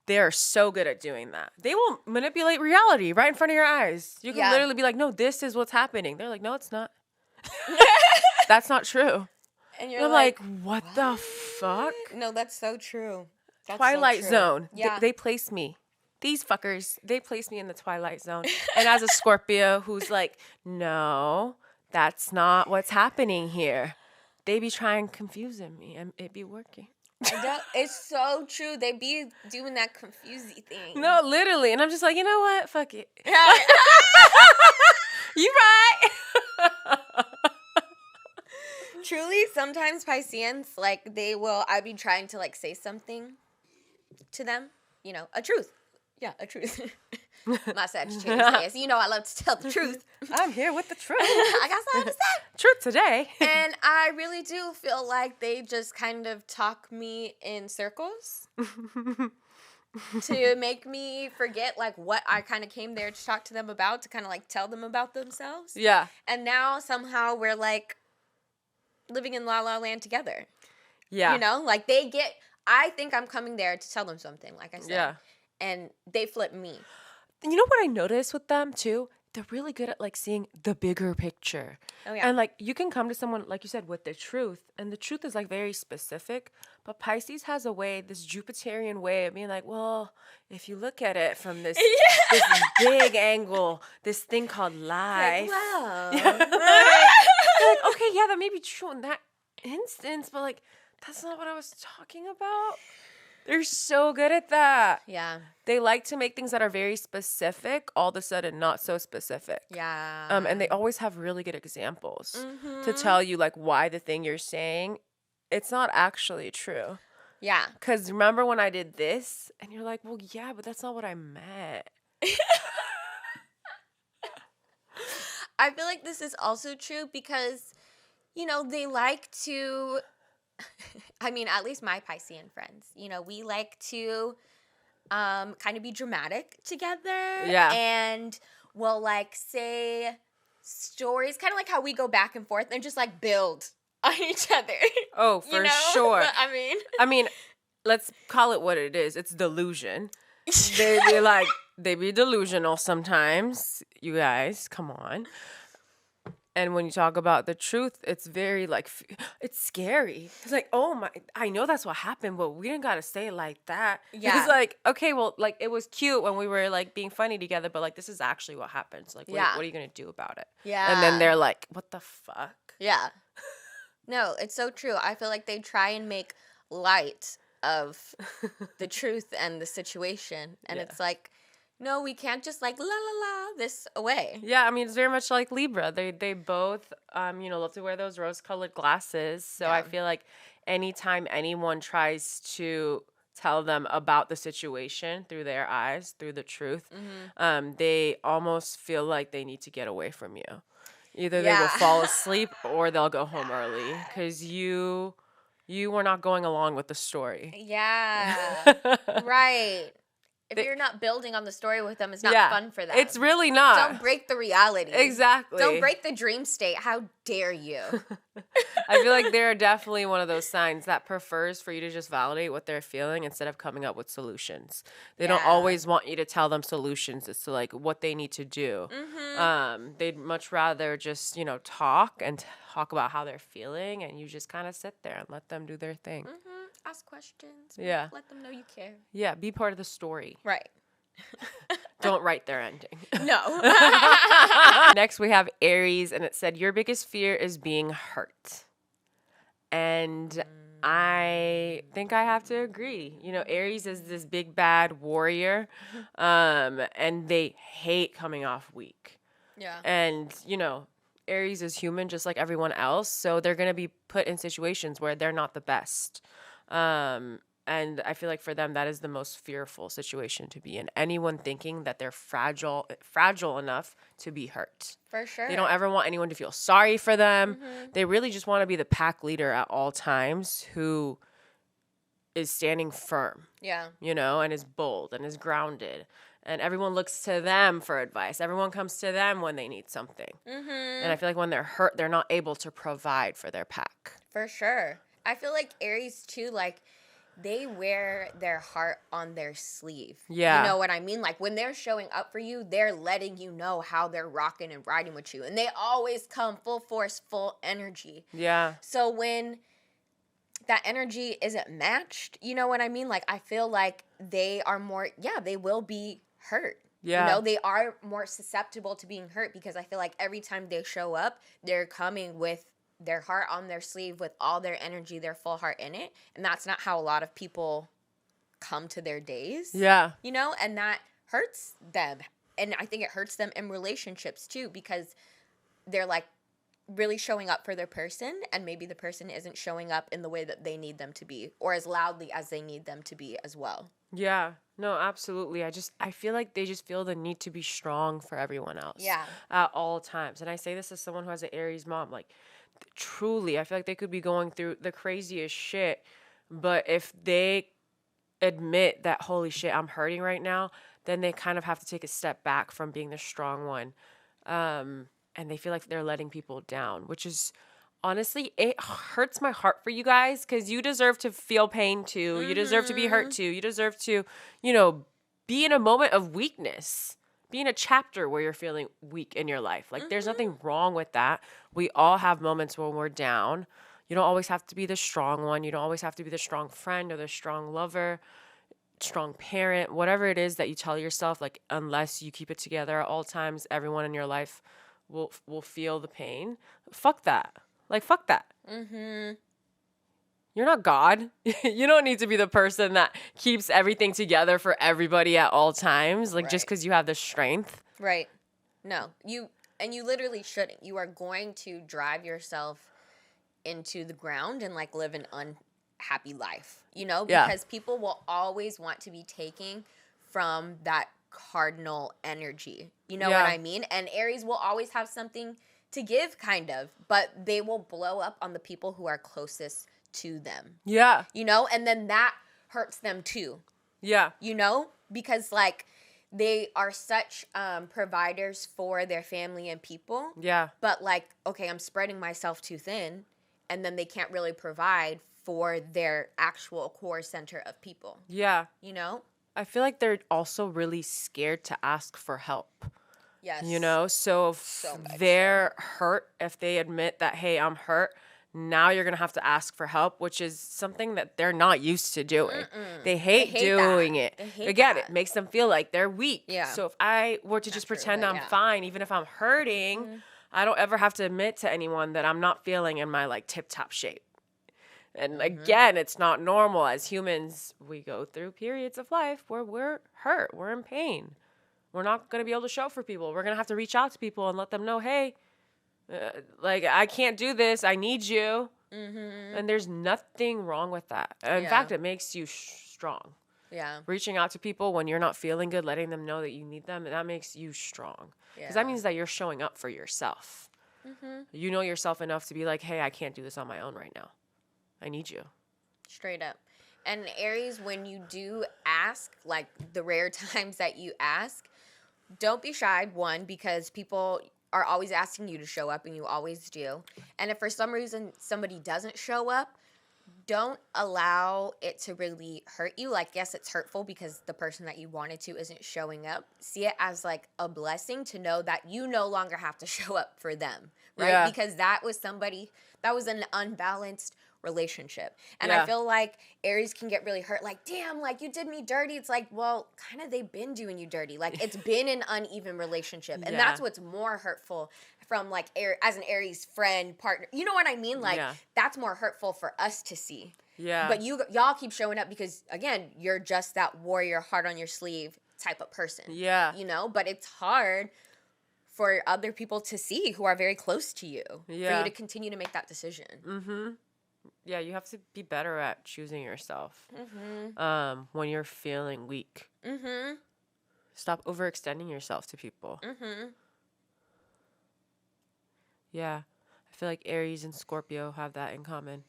They're so good at doing that. They will manipulate reality right in front of your eyes. You can literally be like, no, this is what's happening. They're like, no, it's not. That's not true. And you're like, what the fuck? No, that's so true. That's Twilight so true. Zone. Yeah. They place me. These fuckers, they place me in the Twilight Zone. And as a Scorpio who's like, no, that's not what's happening here. They be trying confusing me and it be working. It's so true. They be doing that confusey thing. No, literally. And I'm just like, you know what? Fuck it. You right. Truly, sometimes Pisceans, like, I'd be trying to, like, say something to them. You know, a truth. Yeah, a truth. My Sagittarius says, I love to tell the truth. I'm here with the truth. I got something to say. Truth today. And I really do feel like they just kind of talk me in circles to make me forget, like, what I kind of came there to talk to them about, to kind of, like, tell them about themselves. Yeah. And now somehow we're, like, living in La La Land together. Yeah. Like, I think I'm coming there to tell them something, like I said. Yeah. And they flip me. You know what I noticed with them, too? They're really good at, like, seeing the bigger picture. Oh, yeah. And, like, you can come to someone, like you said, with the truth. And the truth is, like, very specific. But Pisces has this Jupiterian way of being like, well, if you look at it from this big angle, this thing called life. Like, wow. They're like, okay, yeah, that may be true in that instance. But, like, that's not what I was talking about. They're so good at that. Yeah. They like to make things that are very specific all of a sudden not so specific. Yeah. And they always have really good examples to tell you, like, why the thing you're saying, it's not actually true. Yeah. Because remember when I did this? And you're like, well, yeah, but that's not what I meant. I feel like this is also true because, they like to... I mean, at least my Piscean friends, we like to kind of be dramatic together. Yeah. And we'll, like, say stories, kind of like how we go back and forth and just, like, build on each other. Oh, for sure. I mean, let's call it what it is. It's delusion. They be delusional sometimes. You guys, come on. And when you talk about the truth, it's very, like, it's scary. It's like, oh, my, I know that's what happened, but we didn't got to say it like that. Yeah. It's like, okay, well, like, it was cute when we were, like, being funny together, but, like, this is actually what happens. Like, what are you going to do about it? Yeah. And then they're like, what the fuck? Yeah. No, it's so true. I feel like they try and make light of the truth and the situation. And it's like, no, we can't just, like, la la la this away. Yeah, I mean, it's very much like Libra. They both love to wear those rose-colored glasses. So I feel like anytime anyone tries to tell them about the situation through their eyes, through the truth, they almost feel like they need to get away from you. Either they will fall asleep or they'll go home early because you were not going along with the story. Yeah. Right. If you're not building on the story with them, it's not fun for them. It's really not. Don't break the reality. Exactly. Don't break the dream state. How dare you? I feel like they're definitely one of those signs that prefers for you to just validate what they're feeling instead of coming up with solutions. They don't always want you to tell them solutions as to like what they need to do. They'd much rather just, talk and talk about how they're feeling, and you just kind of sit there and let them do their thing. Ask questions. Yeah. Let them know you care. Yeah, be part of the story. Right. Don't write their ending. No. Next, we have Aries, and it said, your biggest fear is being hurt. And I think I have to agree. Aries is this big, bad warrior, and they hate coming off weak. Yeah. And, Aries is human just like everyone else, so they're going to be put in situations where they're not the best. And I feel like for them, that is the most fearful situation to be in. Anyone thinking that they're fragile enough to be hurt. For sure. They don't ever want anyone to feel sorry for them. They really just want to be the pack leader at all times who is standing firm. Yeah. And is bold and is grounded. And everyone looks to them for advice. Everyone comes to them when they need something. And I feel like when they're hurt, they're not able to provide for their pack. For sure. I feel like Aries, too, like, they wear their heart on their sleeve. Yeah. You know what I mean? Like, when they're showing up for you, they're letting you know how they're rocking and riding with you. And they always come full force, full energy. Yeah. So when that energy isn't matched, you know what I mean? Like, I feel like they are more, they will be hurt. Yeah. They are more susceptible to being hurt because I feel like every time they show up, they're coming with their heart on their sleeve with all their energy, their full heart in it. And that's not how a lot of people come to their days. Yeah. And that hurts them. And I think it hurts them in relationships too because they're like really showing up for their person and maybe the person isn't showing up in the way that they need them to be or as loudly as they need them to be as well. Yeah. No, absolutely. I feel like they just feel the need to be strong for everyone else. Yeah. At all times. And I say this as someone who has an Aries mom. Like, truly, I feel like they could be going through the craziest shit, but if they admit that, holy shit, I'm hurting right now, then they kind of have to take a step back from being the strong one. And they feel like they're letting people down, which is, honestly, it hurts my heart for you guys because you deserve to feel pain too. You deserve to be hurt too. You deserve to, be in a moment of weakness. Be in a chapter where you're feeling weak in your life. Like, there's nothing wrong with that. We all have moments when we're down. You don't always have to be the strong one. You don't always have to be the strong friend or the strong lover, strong parent, whatever it is that you tell yourself. Like, unless you keep it together at all times, everyone in your life will feel the pain. Fuck that. Like, fuck that. You're not God. You don't need to be the person that keeps everything together for everybody at all times. Like, just because you have the strength. Right. No. You literally shouldn't. You are going to drive yourself into the ground and, like, live an unhappy life. Because people will always want to be taking from that cardinal energy. You know what I mean? And Aries will always have something to give, kind of. But they will blow up on the people who are closest to them. Yeah. And then that hurts them too. Yeah. Because like they are such providers for their family and people. Yeah. But like, okay, I'm spreading myself too thin, and then they can't really provide for their actual core center of people. Yeah. I feel like they're also really scared to ask for help. Yes. So if they're hurt, if they admit that, hey, I'm hurt, now you're going to have to ask for help, which is something that they're not used to doing. They hate doing it. Again, it makes them feel like they're weak. Yeah. So if I were to just pretend I'm fine, even if I'm hurting, I don't ever have to admit to anyone that I'm not feeling in my like tip-top shape. And again, it's not normal. As humans, we go through periods of life where we're hurt, we're in pain. We're not going to be able to show for people. We're going to have to reach out to people and let them know, hey, like, I can't do this. I need you. And there's nothing wrong with that. In fact, it makes you strong. Yeah. Reaching out to people when you're not feeling good, letting them know that you need them, that makes you strong. Because that means that you're showing up for yourself. You know yourself enough to be like, hey, I can't do this on my own right now. I need you. Straight up. And Aries, when you do ask, like the rare times that you ask, don't be shy, one, because people are always asking you to show up, and you always do. And if for some reason somebody doesn't show up, don't allow it to really hurt you. Like, yes, it's hurtful because the person that you wanted to isn't showing up. See it as like a blessing to know that you no longer have to show up for them, right? Yeah. Because that was an unbalanced relationship. And Yeah. I feel like Aries can get really hurt. Like, damn, like you did me dirty. It's like, well, kind of they've been doing you dirty. Like, it's been an uneven relationship. And that's what's more hurtful from like as an Aries friend, partner. You know what I mean? Like, that's more hurtful for us to see. Yeah. But y'all keep showing up because, again, you're just that warrior, heart on your sleeve type of person. Yeah. You know? But it's hard for other people to see who are very close to you. For you to continue to make that decision. Mm-hmm. Yeah, you have to be better at choosing yourself. When you're feeling weak. Stop overextending yourself to people. Yeah. I feel like Aries and Scorpio have that in common.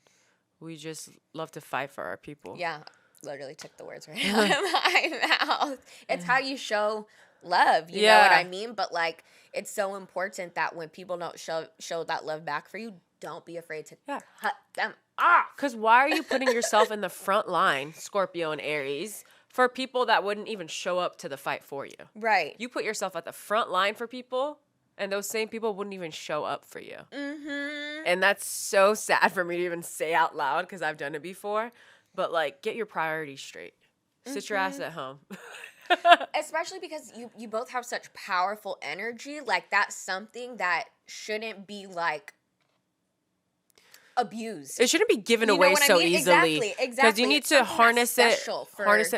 We just love to fight for our people. Yeah. Literally took the words right out of my mouth. It's how you show love. You know what I mean? But like, it's so important that when people don't show that love back for you, don't be afraid to cut them off. Because why are you putting yourself in the front line, Scorpio and Aries, for people that wouldn't even show up to the fight for you? Right. You put yourself at the front line for people, and those same people wouldn't even show up for you. And that's so sad for me to even say out loud because I've done it before. But, like, get your priorities straight. Sit your ass at home. Especially because you both have such powerful energy. Like, that's something that shouldn't be, like, abused. It shouldn't be given away so easily. Exactly. Because you need to harness it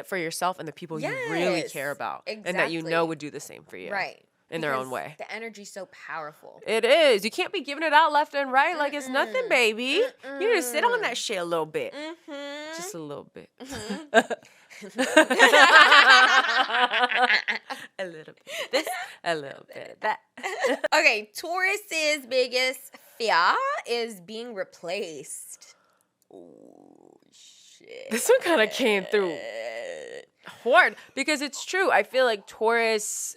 for yourself and the people you really care about. Exactly. And that you know would do the same for you. Right. In their own way. The energy's so powerful. It is. You can't be giving it out left and right like it's nothing, baby. You need to sit on that shit a little bit. Just a little bit. A little bit. This, a little bit. That. Okay, Taurus's biggest fear is being replaced. Oh, shit. This one kind of came through hard because it's true. I feel like Taurus,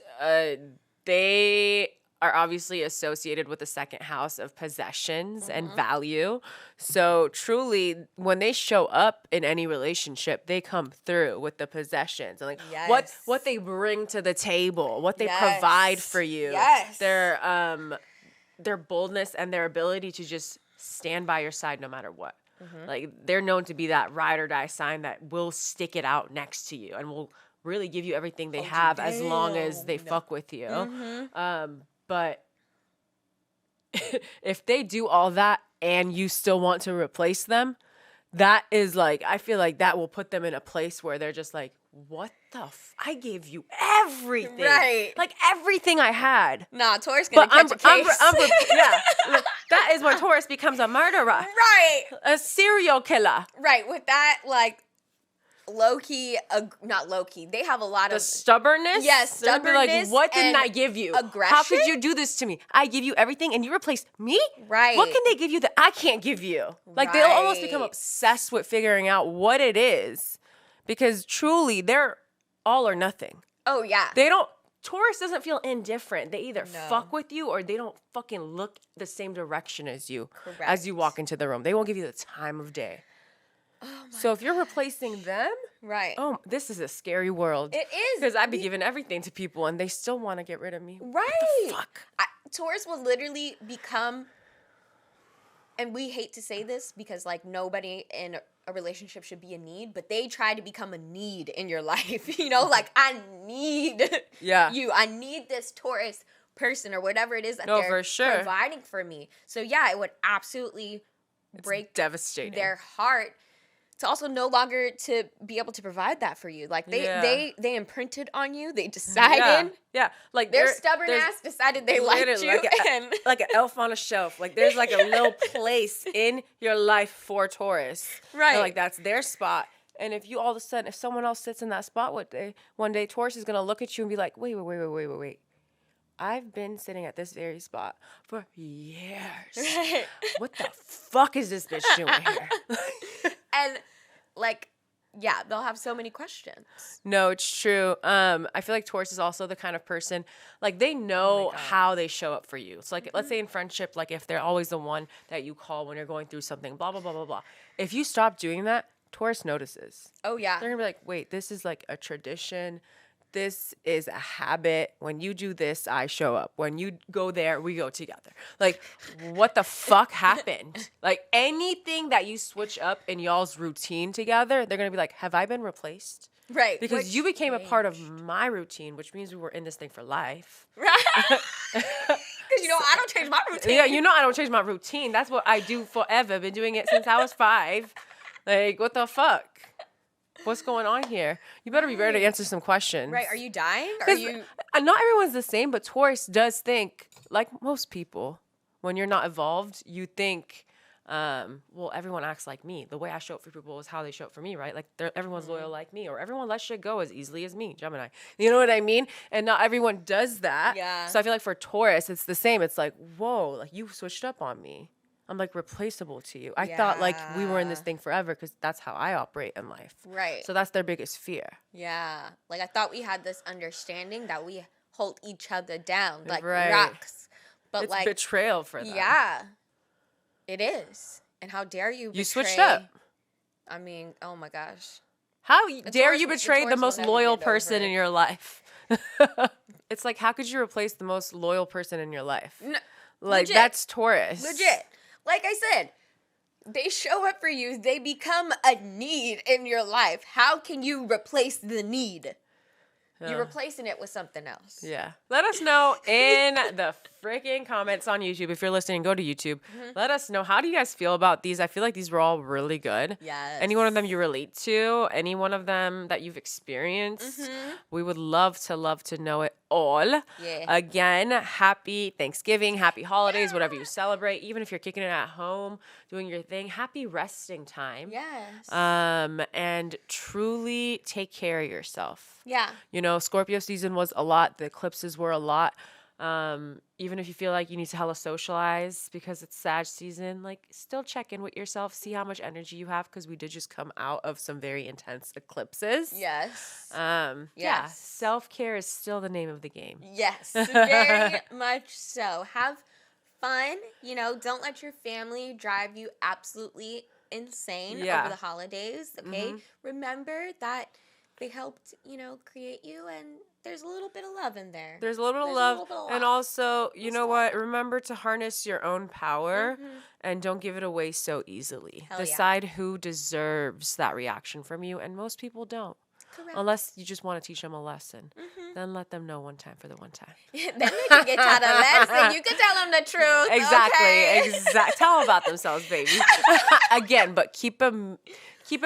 they are obviously associated with the second house of possessions and value. So truly, when they show up in any relationship, they come through with the possessions and like what they bring to the table, what they provide for you. Their boldness and their ability to just stand by your side no matter what. Like, they're known to be that ride or die sign that will stick it out next to you and will really give you everything they have as long as they fuck with you. But if they do all that and you still want to replace them, that is like, I feel like that will put them in a place where they're just like, what the I gave you everything. Right. Like, everything I had. Nah, Taurus gonna catch a case. Yeah. That is when Taurus becomes a murderer. Right. A serial killer. Right. With that, like, low-key, not low-key, they have a lot of... The stubbornness? Yes, stubbornness. Like, what didn't I give you? Aggression? How could you do this to me? I give you everything and you replace me? Right. What can they give you that I can't give you? Like, they'll almost become obsessed with figuring out what it is. Because truly, they're all or nothing. Oh, yeah. Taurus doesn't feel indifferent. They either fuck with you or they don't fucking look the same direction as you. Correct. As you walk into the room. They won't give you the time of day. So if you're replacing them, right? Oh, this is a scary world. It is, because I'd be giving everything to people and they still want to get rid of me. Right? What the fuck? Taurus will literally become, and we hate to say this because like nobody in a relationship should be a need, but they try to become a need in your life. You know, like I need you. I need this Taurus person or whatever it is that they're for sure. providing for me. So yeah, it would absolutely break devastating their heart to also no longer to be able to provide that for you. Like they imprinted on you. They decided. Yeah. Like their stubborn ass decided they liked you. Like an elf on a shelf. Like there's like a little place in your life for Taurus. Right. And like that's their spot. And if you all of a sudden, if someone else sits in that spot one day, Taurus is gonna look at you and be like, wait. I've been sitting at this very spot for years. Right. What the fuck is this bitch doing here? And like, yeah, they'll have so many questions. No, it's true. I feel like Taurus is also the kind of person, like they know how they show up for you. It's like, let's say in friendship, like if they're always the one that you call when you're going through something, blah, blah, blah, blah, blah. If you stop doing that, Taurus notices. Oh, yeah. They're gonna be like, wait, this is like a tradition. This is a habit. When you do this, I show up. When you go there, we go together. Like, what the fuck happened? Like, anything that you switch up in y'all's routine together, they're going to be like, have I been replaced? Right. Because you became a part of my routine, which means we were in this thing for life. Right. Because, I don't change my routine. Yeah, I don't change my routine. That's what I do forever. Been doing it since I was 5. Like, what the fuck? What's going on here? You better be ready to answer some questions. Right. Are you dying? Not everyone's the same, but Taurus does think, like most people, when you're not evolved, you think, well, everyone acts like me. The way I show up for people is how they show up for me, right? Like everyone's loyal like me, or everyone lets shit go as easily as me, Gemini. You know what I mean? And not everyone does that. Yeah. So I feel like for Taurus, it's the same. It's like, whoa, like you switched up on me. I'm like replaceable to you. I thought like we were in this thing forever because that's how I operate in life. Right. So that's their biggest fear. Yeah. Like I thought we had this understanding that we hold each other down like Right. rocks. But It's like betrayal for them. Yeah. It is. And how dare you betray? You switched up. I mean, oh my gosh. How dare Taurus- you betray the Taurus will most never loyal get over person it. in your life? It's like, how could you replace the most loyal person in your life? No, Like, legit. that's Taurus. Legit. Like I said, they show up for you. They become a need in your life. How can you replace the need? You're replacing it with something else. Yeah. Let us know in the freaking comments on YouTube. If you're listening, go to YouTube. Let us know. How do you guys feel about these? I feel like these were all really good. Yes. Any one of them you relate to? Any one of them that you've experienced? We would love to know it all. Yeah. Again, happy Thanksgiving, happy holidays, whatever you celebrate. Even if you're kicking it at home, doing your thing, happy resting time. Yes. And truly take care of yourself. Yeah. Scorpio season was a lot. The eclipses were a lot. Even if you feel like you need to hella socialize because it's Sag season, like still check in with yourself, see how much energy you have because we did just come out of some very intense eclipses. Yes. Yeah, Yes. self-care is still the name of the game. Yes. Very much so. Have fun. Don't let your family drive you absolutely insane over the holidays. Okay. Remember that they helped, create you, and there's a little bit of love in there. There's a little bit of love. And also, you know what? Remember to harness your own power and don't give it away so easily. Decide who deserves that reaction from you, and most people don't. Correct. Unless you just want to teach them a lesson. Then let them know one time for the one time. Then they can get taught a lesson. You can tell them the truth. Exactly. Okay? Tell them about themselves, baby. Again, but keep a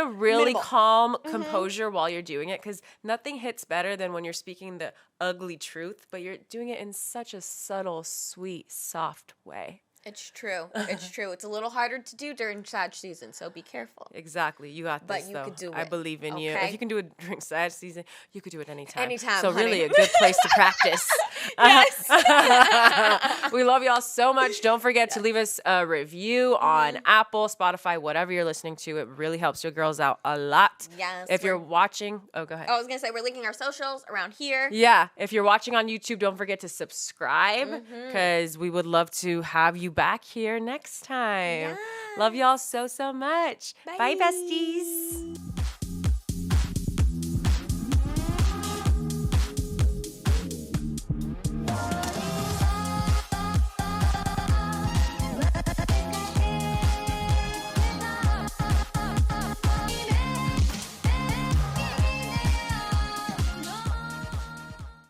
really Minimal. calm composure while you're doing it, because nothing hits better than when you're speaking the ugly truth, but you're doing it in such a subtle, sweet, soft way. It's true. It's true. It's a little harder to do during Sag season, so be careful. Exactly. You got this, But you though. could do I it, believe in you. okay? If you can do it during Sag season, you could do it anytime. Anytime, So honey. really a good place to practice. Yes. We love y'all so much. Don't forget to leave us a review on Apple, Spotify, whatever you're listening to. It really helps your girls out a lot. Yes. If you're watching, go ahead. I was going to say, we're linking our socials around here. Yeah. If you're watching on YouTube, don't forget to subscribe because we would love to have you back here next time. Yes. Love y'all so much. Bye. Bye besties.